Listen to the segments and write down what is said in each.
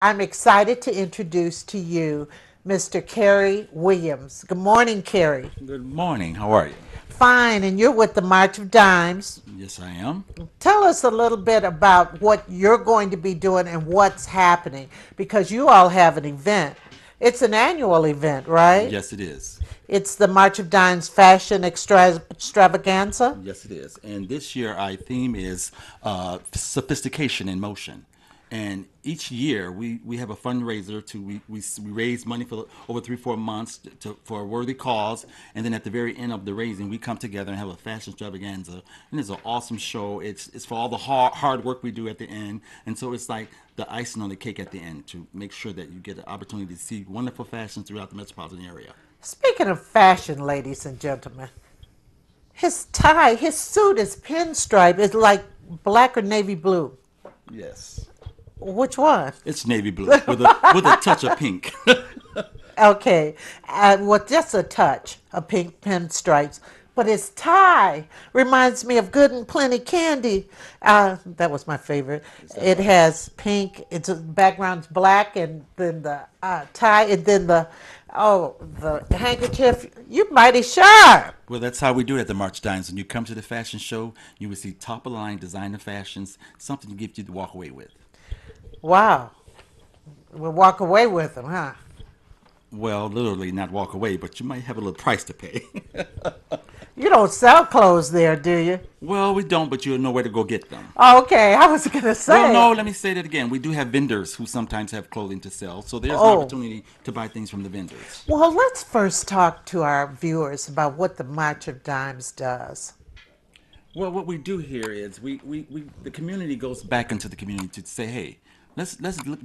I'm excited to introduce to you Mr. Cary Willams. Good morning, Cary. Good morning. How are you? Fine, and you're with the March of Dimes. Yes, I am. Tell us a little bit about what you're going to be doing and what's happening because you all have an event. It's an annual event, right? Yes, it is. It's the March of Dimes Fashion Extravaganza. Yes, it is. And this year, our theme is sophistication in motion. And each year, we have a fundraiser to we raise money for over 3 4 months for a worthy cause, and then at the very end of the raising, we come together and have a fashion extravaganza, and it's an awesome show. It's for all the hard work we do at the end, and so it's like the icing on the cake at the end to make sure that you get the opportunity to see wonderful fashions throughout the metropolitan area. Speaking of fashion, ladies and gentlemen, his tie, his suit is pinstripe. It's like black or navy blue. Yes. Which one? It's navy blue with a touch of pink. Okay, with just a touch of pink pinstripes. But his tie reminds me of Good and Plenty Candy. That was my favorite. It has pink. Its background's black, and then the tie, and then the handkerchief. You mighty sharp. Well, that's how we do it at the March Dimes. When you come to the fashion show, you will see top of the line designer fashions, something to give you to walk away with. Wow, we'll walk away with them, huh? Well, literally not walk away, but you might have a little price to pay. You don't sell clothes there, do you? Well, we don't, but you'll know where to go get them. Okay, I was gonna Well, say. no, let me say that again. We do have vendors who sometimes have clothing to sell, so there's an Oh, opportunity to buy things from the vendors. well, let's first talk to our viewers about what the March of Dimes does. Well, what we do here is we the community goes back into the community to say, hey,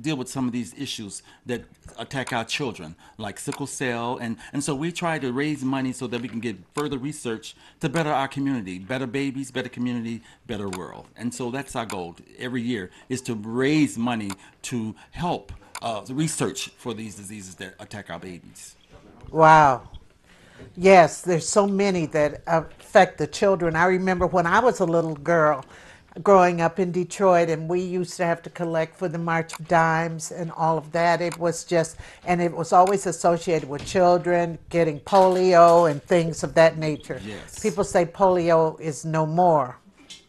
deal with some of these issues that attack our children, like sickle cell, and so we try to raise money so that we can get further research to better our community, better babies, better community, better world, and so that's our goal every year is to raise money to help research for these diseases that attack our babies. Wow. Yes, there's so many that affect the children. I remember when I was a little girl growing up in Detroit, and we used to have to collect for the March of Dimes and all of that. It was just, and it was always associated with children getting polio and things of that nature. Yes. People say polio is no more.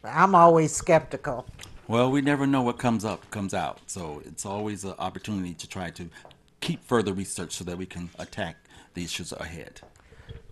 I'm always skeptical. Well, we never know what comes up, comes out. So it's always an opportunity to try to keep further research so that we can attack the issues ahead.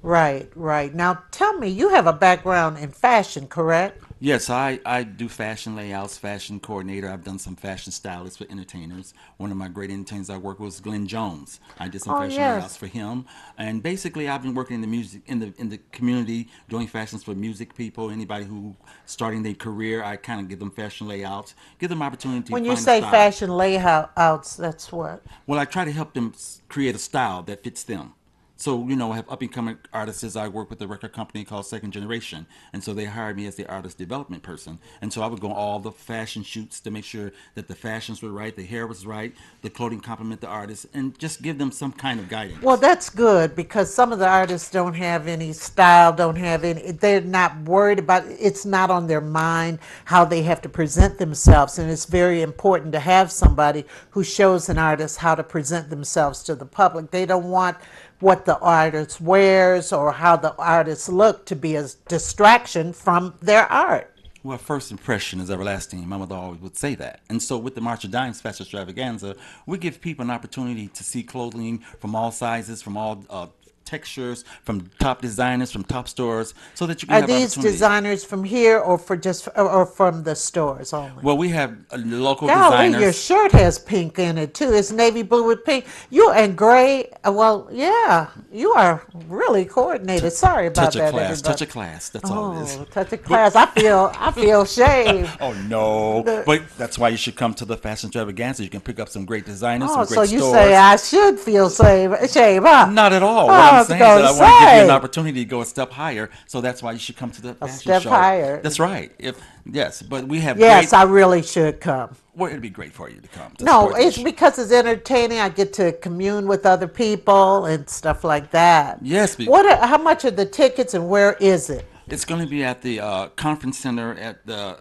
Right, right. Now tell me, you have a background in fashion, correct? Yes, I do fashion layouts, fashion coordinator. I've done some fashion stylists for entertainers. One of my great entertainers I worked with was Glenn Jones. I did some Oh, fashion layouts yes. for him, and basically I've been working in the music in the community, doing fashions for music people. Anybody who starting their career, I kind of give them fashion layouts, give them opportunity to When you find a say style. fashion layouts, that's what? Well, I try to help them create a style that fits them. So, I have up and coming artists. I work with a record company called Second Generation. And so they hired me as the artist development person. And so I would go on all the fashion shoots to make sure that the fashions were right, the hair was right, the clothing complement the artist, and just give them some kind of Well, guidance. that's good because some of the artists don't have any style, don't have any, they're not worried about, it's not on their mind how they have to present themselves. And it's very important to have somebody who shows an artist how to present themselves to the public. They don't want what the artist wears or how the artist look to be a distraction from their art. Well, first impression is everlasting. My mother always would say that. And so with the March of Dimes Fashion Extravaganza, we give people an opportunity to see clothing from all sizes, from all textures, from top designers, from top stores, so that you can Are have these opportunity. designers from here or for just or from the stores only? Well, we have local Golly, your designers. shirt has pink in it too. It's navy blue with pink. You and gray. Well, yeah, you are really coordinated. Sorry about Touch of that, class, touch everybody. of class. That's all it is. Oh, touch of But class. I feel shame. oh no! The- But that's why you should come to the Fashion Extravaganza. You can pick up some great designers, Oh, some so great you say stores. I should feel shame, huh? Not at all. Oh, What I'm I was saying is that gonna I want to give you an say opportunity to go a step higher. So that's why you should come to the a fashion step show. higher. That's right. If yes, but we have Yes, great. I really should come. Well, it'd be great for you to come to No, support the it's issue. because it's entertaining. I get to commune with other people and stuff like that. Yes, What? How much are the tickets and where is it? It's going to be at the conference center at the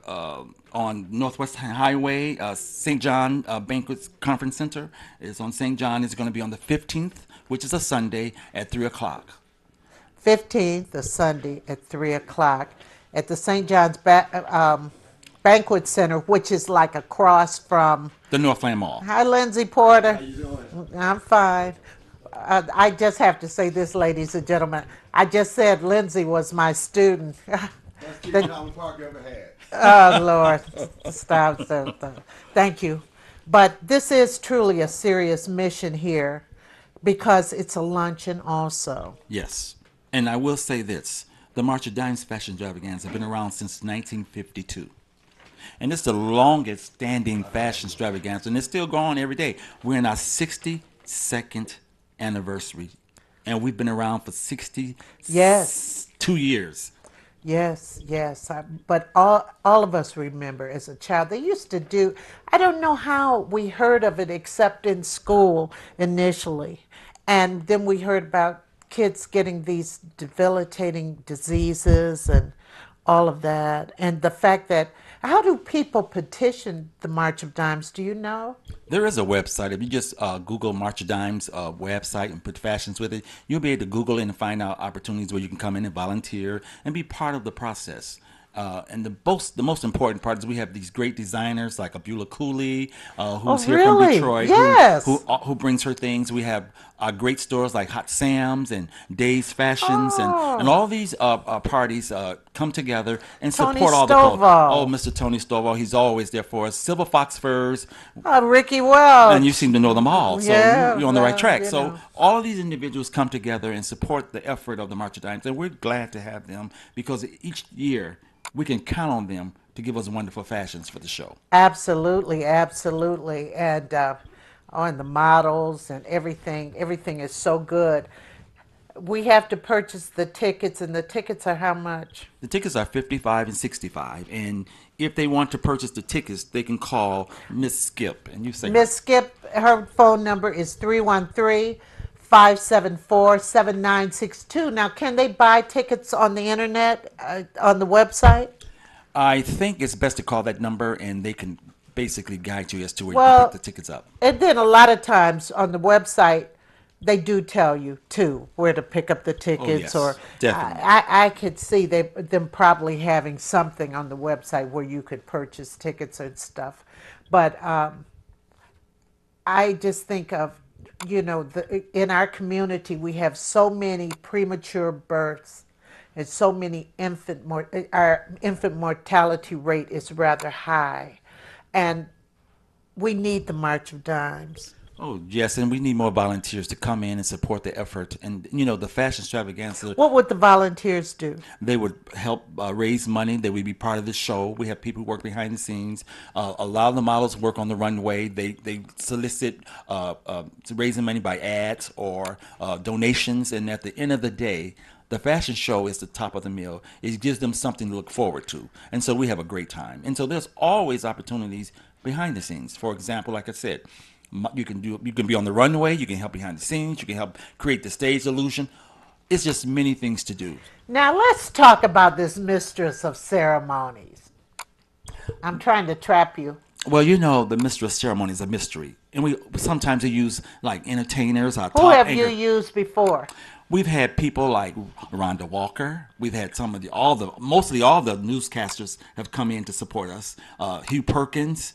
on Northwest Highway, St. John Banquet Conference Center. It's on St. John. It's going to be on the 15th, which is a Sunday at 3 o'clock. 15th, a Sunday at 3 o'clock at the St. John's Banquet Center, which is like across from. The Northland Mall. Hi, Lindsay Porter. How you doing? I'm fine. I just have to say this, ladies and gentlemen. I just said Lindsay was my student. Best teacher Highland Park ever had. Oh, Lord. Stop. Thank you. But this is truly a serious mission here because it's a luncheon also. Yes. And I will say this. The March of Dimes Fashion Extravaganza has been around since 1952. And it's the longest standing fashion extravaganza, and it's still going every day. We're in our 62nd anniversary, and we've been around for 62 Yes. years. Yes, yes. But all of us remember as a child, they used to do, I don't know how we heard of it except in school initially. And then we heard about kids getting these debilitating diseases and all of that. And the fact that, how do people petition the March of Dimes? Do you know? There is a website. If you just Google March of Dimes website and put fashions with it, you'll be able to Google it and find out opportunities where you can come in and volunteer and be part of the process. And the most important part is we have these great designers like Abula Cooley, who's here from really? Detroit, Yes. who brings her things. We have great stores like Hot Sam's and Days Fashions, Oh. and all these parties come together and Tony support all the clothes. Stovall. Oh, Mr. Tony Stovall, he's always there for us. Silver Fox Furs, Ricky Wells. and you seem to know them all, so Yeah, you're on the right well, track. you So know. all of these individuals come together and support the effort of the March of Dimes, and we're glad to have them because each year we can count on them to give us wonderful fashions for the show. Absolutely, absolutely. And the models and everything is so good. We have to purchase the tickets, and the tickets are how much? The tickets are 55 and 65, and if they want to purchase the tickets, they can call Miss Skip, and you say, Miss Skip, her phone number is 313-574-7962. Now, can they buy tickets on the internet, on the website? I think it's best to call that number, and they can basically guide you as to where you Well, can pick the tickets up. And then a lot of times on the website, they do tell you too where to pick up the tickets. yes, Or definitely. I could see them probably having something on the website where you could purchase tickets and stuff. But I just think of, in our community we have so many premature births and so many our infant mortality rate is rather high, and we need the March of Dimes. Oh, yes, and we need more volunteers to come in and support the effort. And, the fashion extravaganza, What would the volunteers do? they would help raise money. They would be part of the show. We have people who work behind the scenes. A lot of the models work on the runway. They solicit raising money by ads or donations. And at the end of the day, the fashion show is the top of the meal. It gives them something to look forward to. And so we have a great time. And so there's always opportunities behind the scenes. For example, like I said, you can be on the runway, you can help behind the scenes, you can help create the stage illusion. It's just many things to do. Now let's talk about this mistress of ceremonies. I'm trying to trap you. Well, the mistress ceremony is a mystery. And we sometimes use like entertainers, our Who top have anchor. you used before? We've had people like Rhonda Walker. We've had mostly all the newscasters have come in to support us. Hugh Perkins.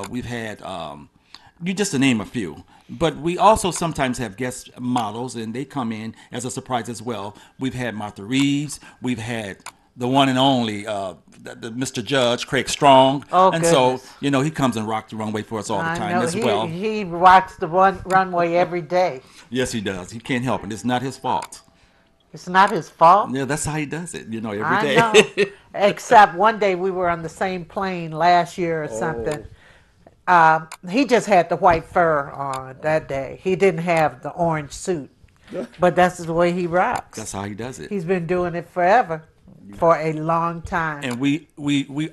We've had you just to name a few. But we also sometimes have guest models, and they come in as a surprise as well. We've had Martha Reeves. We've had the one and only the Mr. Judge, Craig Strong. Oh, and goodness. so, he comes and rocks the runway for us all the I time know as well. he walks the runway every day. Yes, he does. He can't help it. It's not his fault. It's not his fault. Yeah, that's how he does it, every I day. know. Except one day we were on the same plane last year or something. He just had the white fur on that day. He didn't have the orange suit. But that's the way he rocks. That's how he does it. He's been doing it forever, for a long time. And we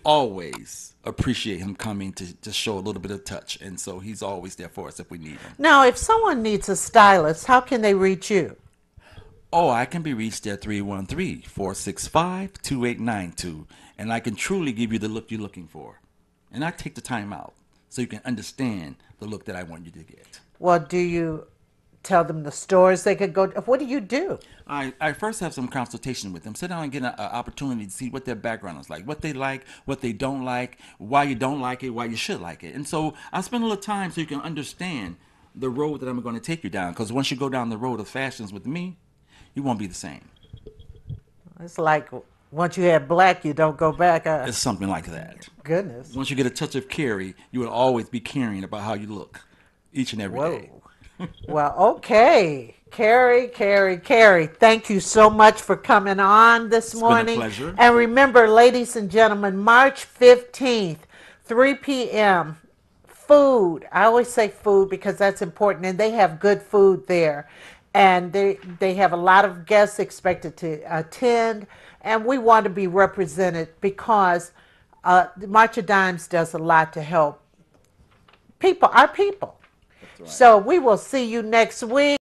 always appreciate him coming to show a little bit of touch. And so he's always there for us if we need him. Now, if someone needs a stylist, how can they reach you? or I can be reached at 313-465-2892, and I can truly give you the look you're looking for. And I take the time out so you can understand the look that I want you to get. Well, do you tell them the stores they could go to? What do you do? I first have some consultation with them. Sit down and get an opportunity to see what their background is like, what they like, what they don't like, why you don't like it, why you should like it. And so I spend a little time so you can understand the road that I'm going to take you down. Because once you go down the road of fashions with me, you won't be the same. It's like once you have black, you don't go back. It's something like that. Goodness. Once you get a touch of Cary, you will always be caring about how you look each and every day. Whoa. Well, okay. Cary, thank you so much for coming on this morning. Been a pleasure. And remember, ladies and gentlemen, March 15th, 3 p.m., food. I always say food because that's important, and they have good food there. And they have a lot of guests expected to attend, and we want to be represented because the March of Dimes does a lot to help people, our people. So we will see you next week.